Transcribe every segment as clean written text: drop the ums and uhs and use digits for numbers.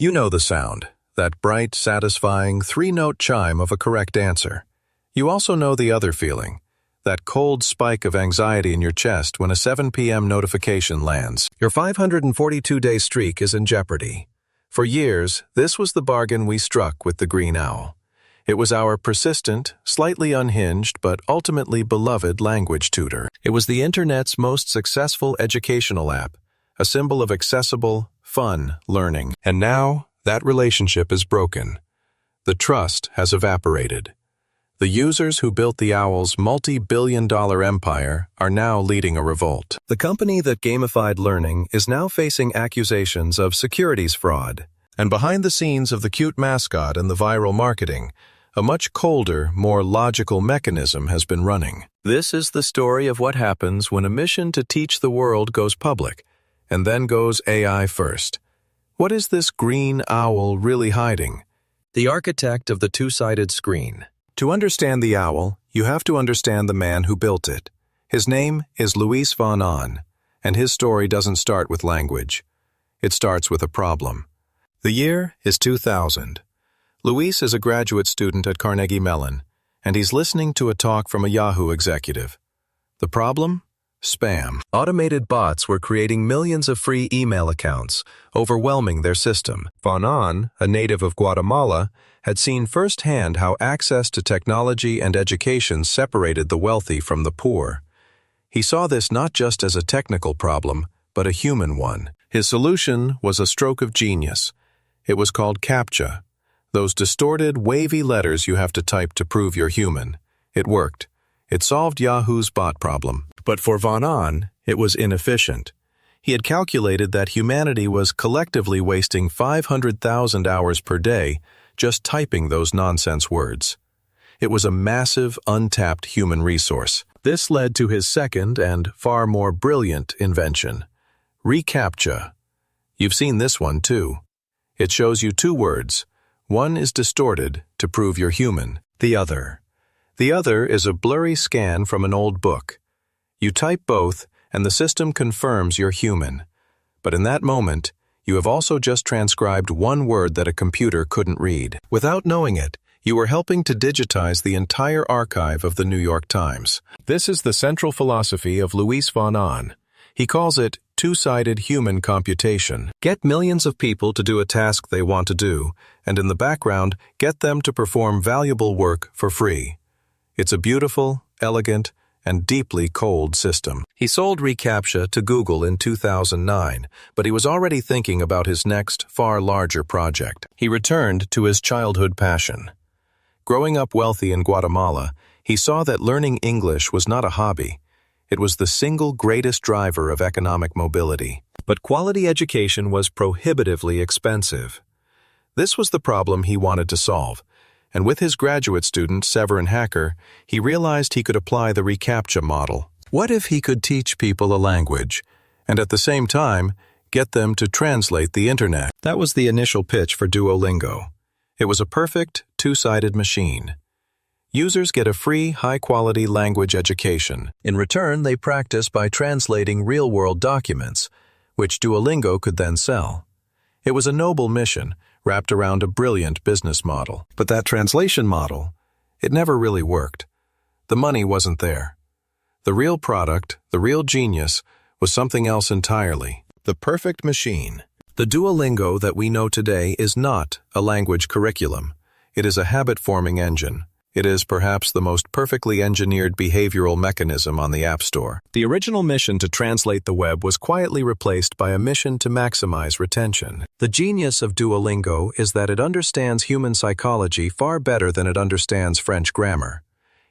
You know the sound, that bright, satisfying, three-note chime of a correct answer. You also know the other feeling, that cold spike of anxiety in your chest when a 7 p.m. notification lands. Your 542-day streak is in jeopardy. For years, this was the bargain we struck with the Green Owl. It was our persistent, slightly unhinged, but ultimately beloved language tutor. It was the internet's most successful educational app, a symbol of accessible, fun learning. And now, that relationship is broken. The trust has evaporated. The users who built the Owl's multi-billion-dollar empire are now leading a revolt. The company that gamified learning is now facing accusations of securities fraud. And behind the scenes of the cute mascot and the viral marketing, a much colder, more logical mechanism has been running. This is the story of what happens when a mission to teach the world goes public, and then goes AI first. What is this green owl really hiding? The architect of the two-sided screen. To understand the owl, you have to understand the man who built it. His name is Luis von Ahn, and his story doesn't start with language. It starts with a problem. The year is 2000. Luis is a graduate student at Carnegie Mellon, and he's listening to a talk from a Yahoo executive. The problem? Spam. Automated bots were creating millions of free email accounts, overwhelming their system. Von Ahn, a native of Guatemala, had seen firsthand how access to technology and education separated the wealthy from the poor. He saw this not just as a technical problem, but a human one. His solution was a stroke of genius. It was called CAPTCHA, those distorted, wavy letters you have to type to prove you're human. It worked. It solved Yahoo's bot problem. But for Von Ahn, it was inefficient. He had calculated that humanity was collectively wasting 500,000 hours per day just typing those nonsense words. It was a massive, untapped human resource. This led to his second and far more brilliant invention, reCAPTCHA. You've seen this one too. It shows you two words. One is distorted to prove you're human. The other is a blurry scan from an old book. You type both, and the system confirms you're human. But in that moment, you have also just transcribed one word that a computer couldn't read. Without knowing it, you are helping to digitize the entire archive of the New York Times. This is the central philosophy of Luis von Ahn. He calls it two-sided human computation. Get millions of people to do a task they want to do, and in the background, get them to perform valuable work for free. It's a beautiful, elegant, and deeply cold system. He sold reCAPTCHA to Google in 2009, but he was already thinking about his next, far larger project. He returned to his childhood passion. Growing up wealthy in Guatemala, he saw that learning English was not a hobby. It was the single greatest driver of economic mobility. But quality education was prohibitively expensive. This was the problem he wanted to solve. And with his graduate student, Severin Hacker, he realized he could apply the reCAPTCHA model. What if he could teach people a language, and at the same time, get them to translate the internet? That was the initial pitch for Duolingo. It was a perfect, two-sided machine. Users get a free, high-quality language education. In return, they practice by translating real-world documents, which Duolingo could then sell. It was a noble mission, wrapped around a brilliant business model. But that translation model, it never really worked. The money wasn't there. The real product, the real genius, was something else entirely. The perfect machine. The Duolingo that we know today is not a language curriculum. It is a habit-forming engine. It is perhaps the most perfectly engineered behavioral mechanism on the App Store. The original mission to translate the web was quietly replaced by a mission to maximize retention. The genius of Duolingo is that it understands human psychology far better than it understands French grammar.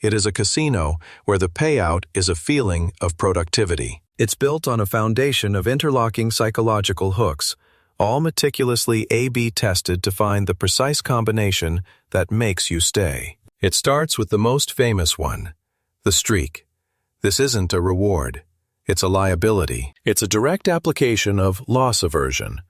It is a casino where the payout is a feeling of productivity. It's built on a foundation of interlocking psychological hooks, all meticulously A/B tested to find the precise combination that makes you stay. It starts with the most famous one, the streak. This isn't a reward. It's a liability. It's a direct application of loss aversion,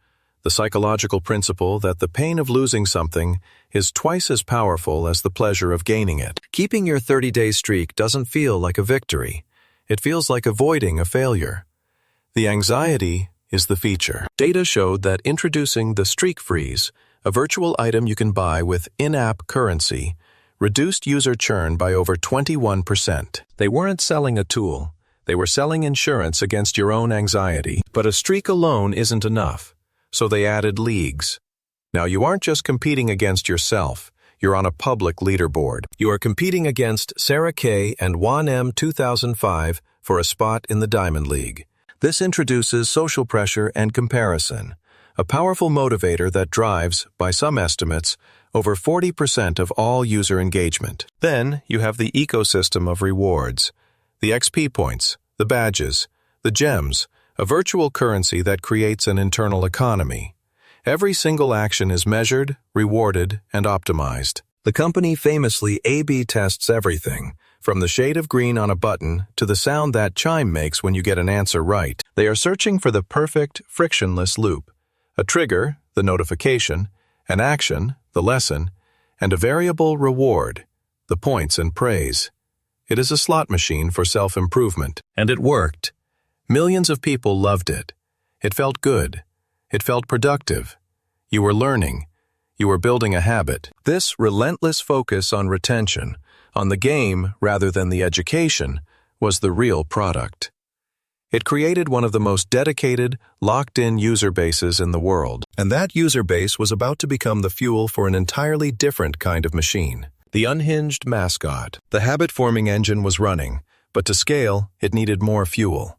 the psychological principle that the pain of losing something is twice as powerful as the pleasure of gaining it. Keeping your 30-day streak doesn't feel like a victory. It feels like avoiding a failure. The anxiety is the feature. Data showed that introducing the streak freeze, a virtual item you can buy with in-app currency, reduced user churn by over 21%. They weren't selling a tool. They were selling insurance against your own anxiety. But a streak alone isn't enough, so they added leagues. Now, you aren't just competing against yourself. You're on a public leaderboard. You are competing against Sarah Kay and Juan M. 2005 for a spot in the Diamond League. This introduces social pressure and comparison, a powerful motivator that drives, by some estimates, over 40% of all user engagement. Then, you have the ecosystem of rewards, the XP points, the badges, the gems, a virtual currency that creates an internal economy. Every single action is measured, rewarded, and optimized. The company famously A/B tests everything, from the shade of green on a button to the sound that chime makes when you get an answer right. They are searching for the perfect, frictionless loop. A trigger, the notification, an action, the lesson, and a variable reward, the points and praise. It is a slot machine for self-improvement. And it worked. Millions of people loved it. It felt good. It felt productive. You were learning. You were building a habit. This relentless focus on retention, on the game rather than the education, was the real product. It created one of the most dedicated, locked-in user bases in the world. And that user base was about to become the fuel for an entirely different kind of machine. The Unhinged Mascot. The habit-forming engine was running, but to scale, it needed more fuel.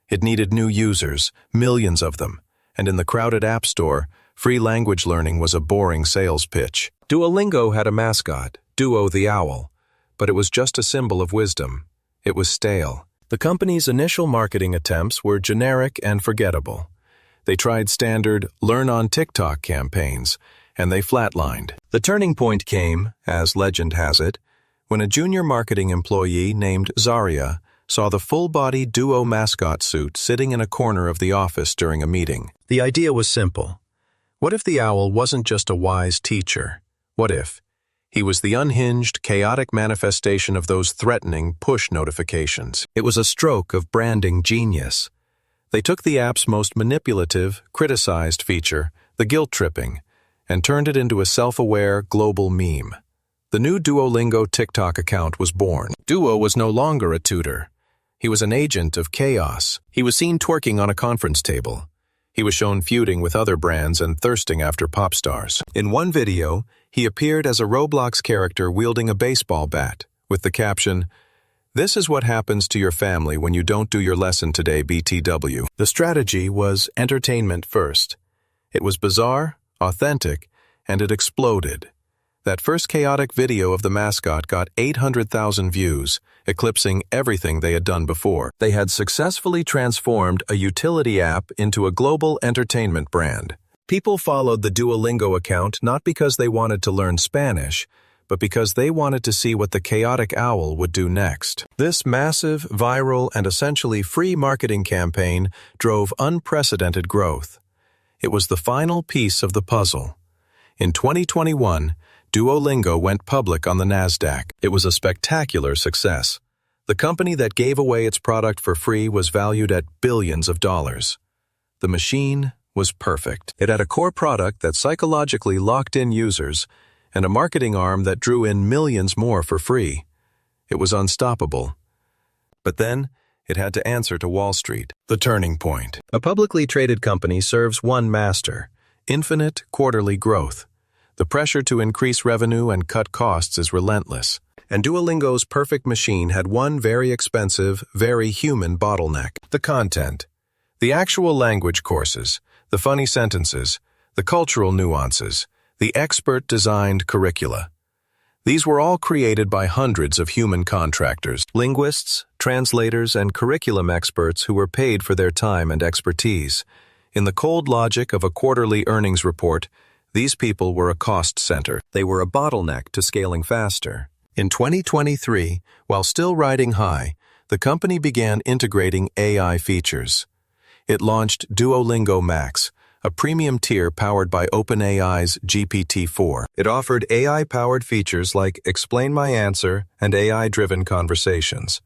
It needed new users, millions of them. And in the crowded app store, free language learning was a boring sales pitch. Duolingo had a mascot, Duo the owl, but it was just a symbol of wisdom. It was stale. The company's initial marketing attempts were generic and forgettable. They tried standard learn on TikTok campaigns, and they flatlined. The turning point came, as legend has it, when a junior marketing employee named Zaria saw the full-body Duo mascot suit sitting in a corner of the office during a meeting. The idea was simple. What if the owl wasn't just a wise teacher? What if he was the unhinged, chaotic manifestation of those threatening push notifications? It was a stroke of branding genius. They took the app's most manipulative, criticized feature, the guilt-tripping, and turned it into a self-aware global meme. The new Duolingo TikTok account was born. Duo was no longer a tutor. He was an agent of chaos. He was seen twerking on a conference table. He was shown feuding with other brands and thirsting after pop stars. In one video, he appeared as a Roblox character wielding a baseball bat, with the caption, "This is what happens to your family when you don't do your lesson today, BTW." The strategy was entertainment first. It was bizarre, authentic, and it exploded. That first chaotic video of the mascot got 800,000 views, eclipsing everything they had done before. They had successfully transformed a utility app into a global entertainment brand. People followed the Duolingo account not because they wanted to learn Spanish, but because they wanted to see what the chaotic owl would do next. This massive, viral, and essentially free marketing campaign drove unprecedented growth. It was the final piece of the puzzle. In 2021, Duolingo went public on the NASDAQ. It was a spectacular success. The company that gave away its product for free was valued at billions of dollars. The machine was perfect. It had a core product that psychologically locked in users and a marketing arm that drew in millions more for free. It was unstoppable. But then, it had to answer to Wall Street. The turning point. A publicly traded company serves one master: infinite quarterly growth. The pressure to increase revenue and cut costs is relentless. And Duolingo's perfect machine had one very expensive, very human bottleneck: the content. The actual language courses, the funny sentences, the cultural nuances, the expert-designed curricula. These were all created by hundreds of human contractors, linguists, translators, and curriculum experts who were paid for their time and expertise. In the cold logic of a quarterly earnings report, these people were a cost center. They were a bottleneck to scaling faster. In 2023, while still riding high, the company began integrating AI features. It launched Duolingo Max, a premium tier powered by OpenAI's GPT-4. It offered AI-powered features like Explain My Answer and AI-driven conversations.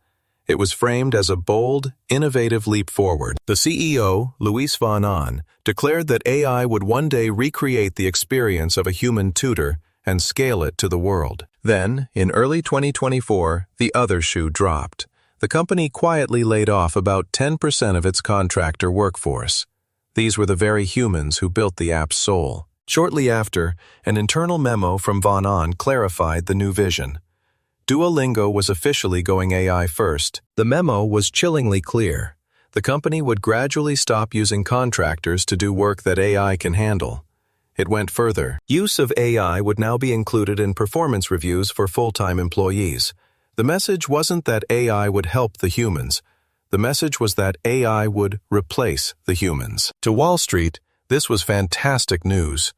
It was framed as a bold, innovative leap forward. The CEO, Luis von Ahn, declared that AI would one day recreate the experience of a human tutor and scale it to the world. Then, in early 2024, the other shoe dropped. The company quietly laid off about 10% of its contractor workforce. These were the very humans who built the app's soul. Shortly after, an internal memo from von Ahn clarified the new vision. Duolingo was officially going AI first. The memo was chillingly clear. The company would gradually stop using contractors to do work that AI can handle. It went further. Use of AI would now be included in performance reviews for full-time employees. The message wasn't that AI would help the humans. The message was that AI would replace the humans. To Wall Street, this was fantastic news.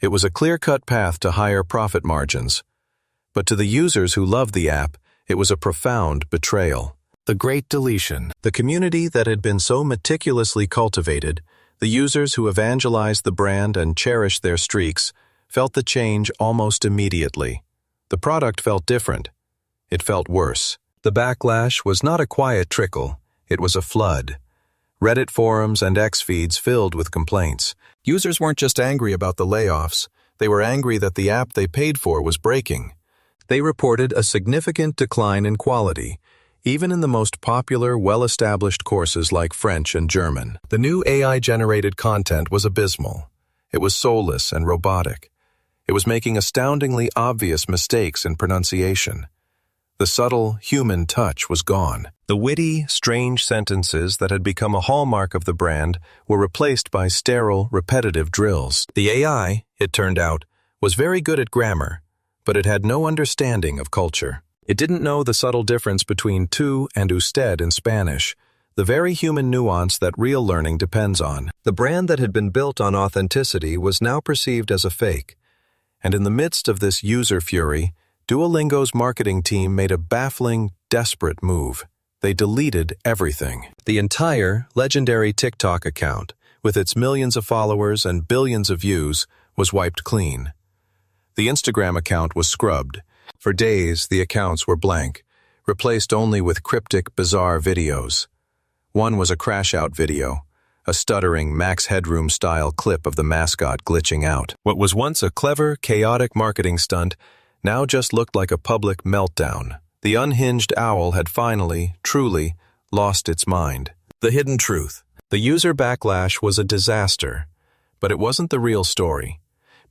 It was a clear-cut path to higher profit margins. But to the users who loved the app, it was a profound betrayal. The Great Deletion. The community that had been so meticulously cultivated, the users who evangelized the brand and cherished their streaks, felt the change almost immediately. The product felt different. It felt worse. The backlash was not a quiet trickle. It was a flood. Reddit forums and X feeds filled with complaints. Users weren't just angry about the layoffs. They were angry that the app they paid for was breaking. They reported a significant decline in quality, even in the most popular, well-established courses like French and German. The new AI-generated content was abysmal. It was soulless and robotic. It was making astoundingly obvious mistakes in pronunciation. The subtle, human touch was gone. The witty, strange sentences that had become a hallmark of the brand were replaced by sterile, repetitive drills. The AI, it turned out, was very good at grammar, but it had no understanding of culture. It didn't know the subtle difference between tú and usted in Spanish, the very human nuance that real learning depends on. The brand that had been built on authenticity was now perceived as a fake. And in the midst of this user fury, Duolingo's marketing team made a baffling, desperate move. They deleted everything. The entire legendary TikTok account, with its millions of followers and billions of views, was wiped clean. The Instagram account was scrubbed. For days, the accounts were blank, replaced only with cryptic, bizarre videos. One was a crash-out video, a stuttering Max Headroom-style clip of the mascot glitching out. What was once a clever, chaotic marketing stunt now just looked like a public meltdown. The unhinged owl had finally, truly, lost its mind. The hidden truth. The user backlash was a disaster, but it wasn't the real story.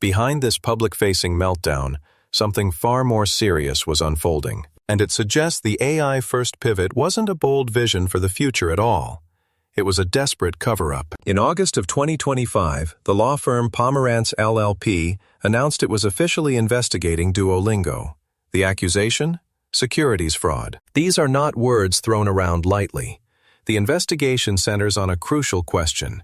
Behind this public-facing meltdown, something far more serious was unfolding. And it suggests the AI-first pivot wasn't a bold vision for the future at all. It was a desperate cover-up. In August of 2025, the law firm Pomerantz LLP announced it was officially investigating Duolingo. The accusation? Securities fraud. These are not words thrown around lightly. The investigation centers on a crucial question.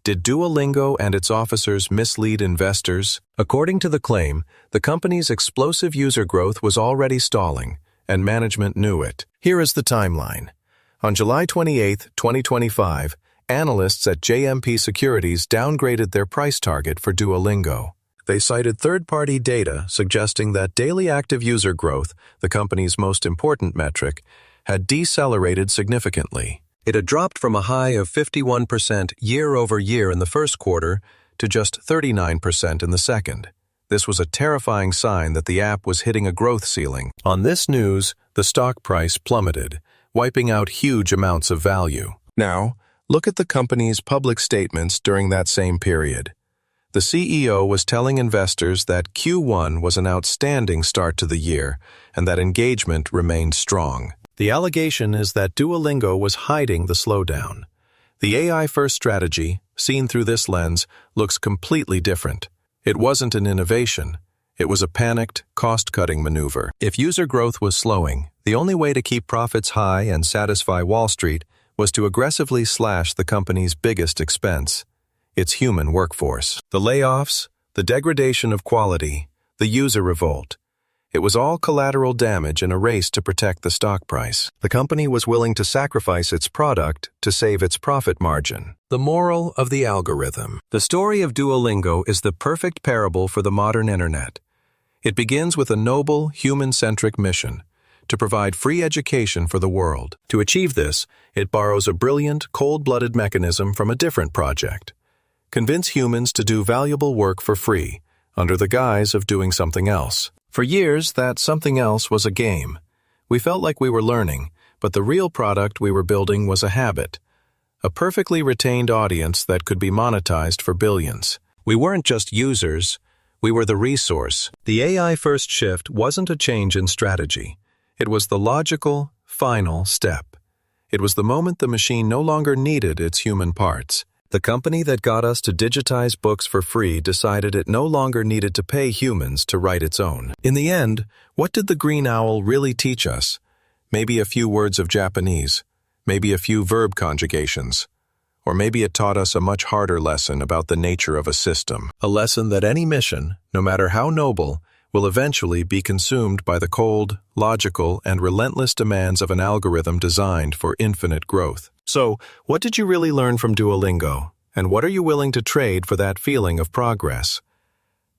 Did Duolingo and its officers mislead investors? According to the claim, the company's explosive user growth was already stalling, and management knew it. Here is the timeline. On July 28, 2025, analysts at JMP Securities downgraded their price target for Duolingo. They cited third-party data suggesting that daily active user growth, the company's most important metric, had decelerated significantly. It had dropped from a high of 51% year-over-year in the first quarter to just 39% in the second. This was a terrifying sign that the app was hitting a growth ceiling. On this news, the stock price plummeted, wiping out huge amounts of value. Now, look at the company's public statements during that same period. The CEO was telling investors that Q1 was an outstanding start to the year and that engagement remained strong. The allegation is that Duolingo was hiding the slowdown. The AI-first strategy, seen through this lens, looks completely different. It wasn't an innovation. It was a panicked, cost-cutting maneuver. If user growth was slowing, the only way to keep profits high and satisfy Wall Street was to aggressively slash the company's biggest expense, its human workforce. The layoffs, the degradation of quality, the user revolt. It was all collateral damage in a race to protect the stock price. The company was willing to sacrifice its product to save its profit margin. The moral of the algorithm. The story of Duolingo is the perfect parable for the modern internet. It begins with a noble, human-centric mission, to provide free education for the world. To achieve this, it borrows a brilliant, cold-blooded mechanism from a different project. Convince humans to do valuable work for free, under the guise of doing something else. For years, that something else was a game. We felt like we were learning, but the real product we were building was a habit. A perfectly retained audience that could be monetized for billions. We weren't just users, we were the resource. The AI-first shift wasn't a change in strategy. It was the logical, final step. It was the moment the machine no longer needed its human parts. The company that got us to digitize books for free decided it no longer needed to pay humans to write its own. In the end, what did the green owl really teach us? Maybe a few words of Japanese, maybe a few verb conjugations, or maybe it taught us a much harder lesson about the nature of a system. A lesson that any mission, no matter how noble, will eventually be consumed by the cold, logical, and relentless demands of an algorithm designed for infinite growth. So, what did you really learn from Duolingo, and what are you willing to trade for that feeling of progress?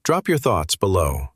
Drop your thoughts below.